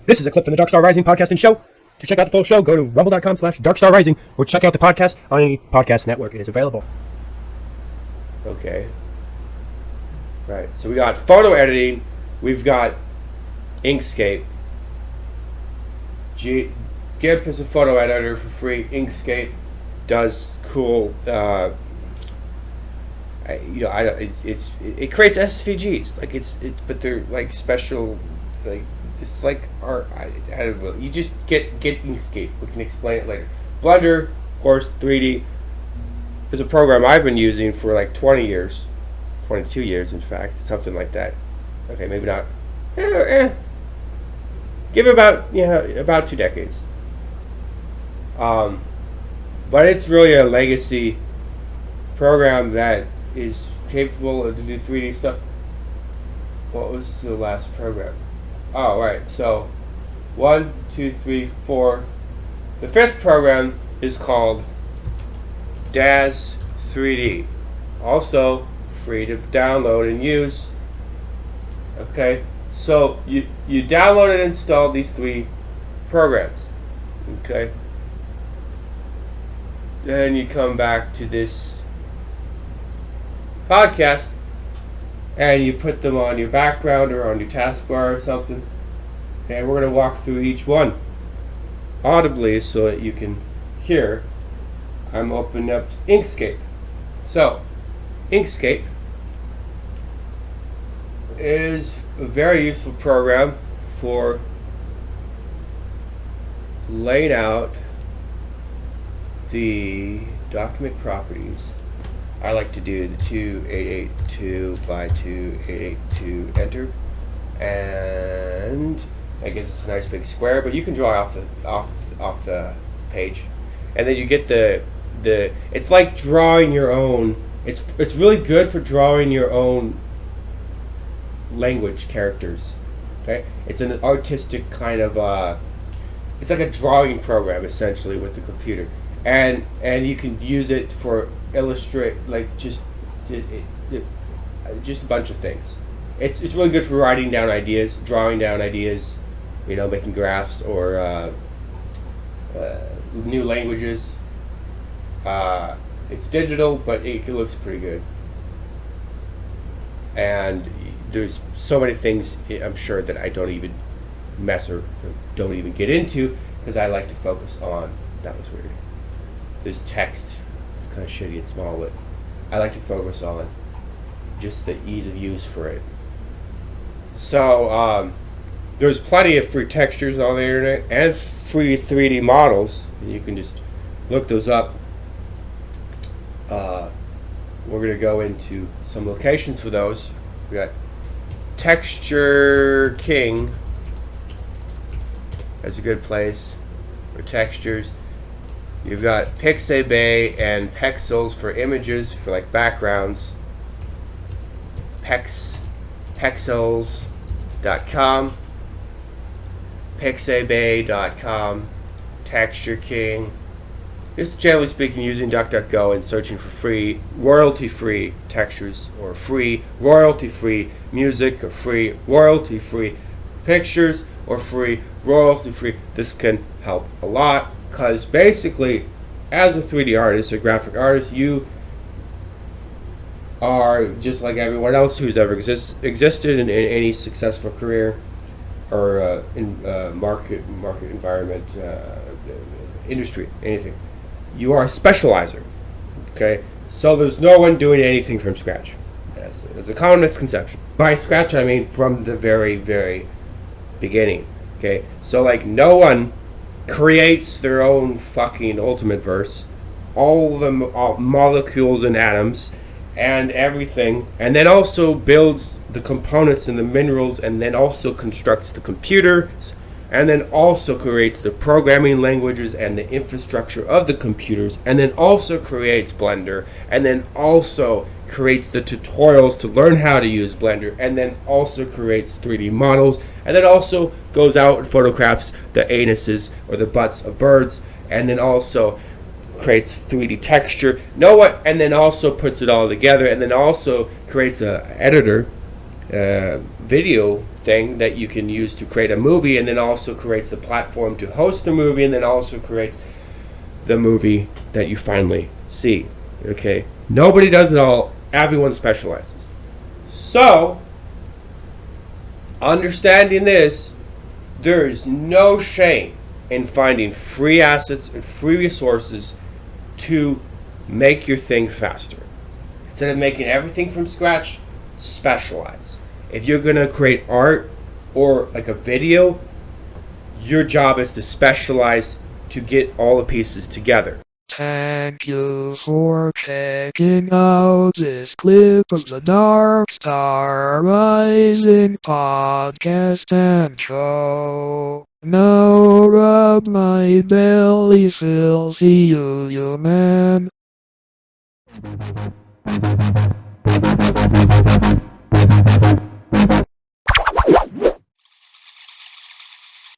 This is a clip from the Dark Star Rising podcasting show. To check out the full show, go to rumble.com/darkstarrising or check out the podcast on any podcast network. It is available. Okay. Right. So we got photo editing. We've got Inkscape. GIMP is a photo editor for free. Inkscape does cool. It creates SVGs. Like but they're like special. Like it's like art. I don't know. You just get Inkscape. We can explain it later. Blender, of course, 3D is a program I've been using for like 20 years, 22 years, in fact, something like that. Okay, maybe not. Give it about 2 decades. But it's really a legacy program that is capable of to do 3D stuff. What was the last program? Oh, right. So, 1, 2, 3, 4. The 5th program is called DAZ 3D. Also free to download and use. Okay. So you download and install these 3 programs. Okay. Then you come back to this podcast and you put them on your background or on your taskbar or something. And we're going to walk through each one audibly so that you can hear. I'm opening up Inkscape. So, Inkscape is a very useful program for laying out the document properties. I like to do the 2882 by 2882 enter, and that gives us a nice big square. But you can draw off the page, and then you get the. It's like drawing your own. It's really good for drawing your own language characters. Okay, it's an artistic kind of. It's like a drawing program essentially with the computer, and you can use it for illustrate like just a bunch of things. It's really good for writing down ideas, drawing down ideas, making graphs or new languages. It's digital, but it looks pretty good. And there's so many things I'm sure that I don't even mess or don't even get into because I like to focus on. That was weird. There's text. It's kind of shitty and small, but I like to focus on just the ease of use for it. So there's plenty of free textures on the internet and free 3D models, and you can just look those up. We're going to go into some locations for those. We got Texture King. That's a good place for textures. You've got Pixabay and Pexels for images, for like backgrounds. Pexels.com, Pixabay.com, Texture King. Just generally speaking, using DuckDuckGo and searching for free, royalty-free textures, or free, royalty-free music, or free, royalty-free pictures, or free, royalty-free. This can help a lot, because basically, as a 3D artist or graphic artist, you are just like everyone else who's ever existed in any successful career or in market environment, industry, anything. You are a specializer, okay? So there's no one doing anything from scratch. That's a common misconception. By scratch, I mean from the very, very beginning, okay? So, like, no one creates their own fucking ultimate verse, all the molecules and atoms and everything, and then also builds the components and the minerals, and then also constructs the computers, and then also creates the programming languages and the infrastructure of the computers, and then also creates Blender, and then also creates the tutorials to learn how to use Blender, and then also creates 3D models, and then also goes out and photographs the anuses or the butts of birds, and then also creates 3D texture, and then also puts it all together, and then also creates a editor video thing that you can use to create a movie, and then also creates the platform to host the movie, and then also creates the movie that you finally see. Okay, nobody does it all. Everyone specializes. So, understanding this, there is no shame in finding free assets and free resources to make your thing faster. Instead of making everything from scratch, specialize. If you're going to create art or like a video, your job is to specialize to get all the pieces together. Thank you for checking out this clip of the Dark Star Rising podcast and show. Now rub my belly, filthy you man.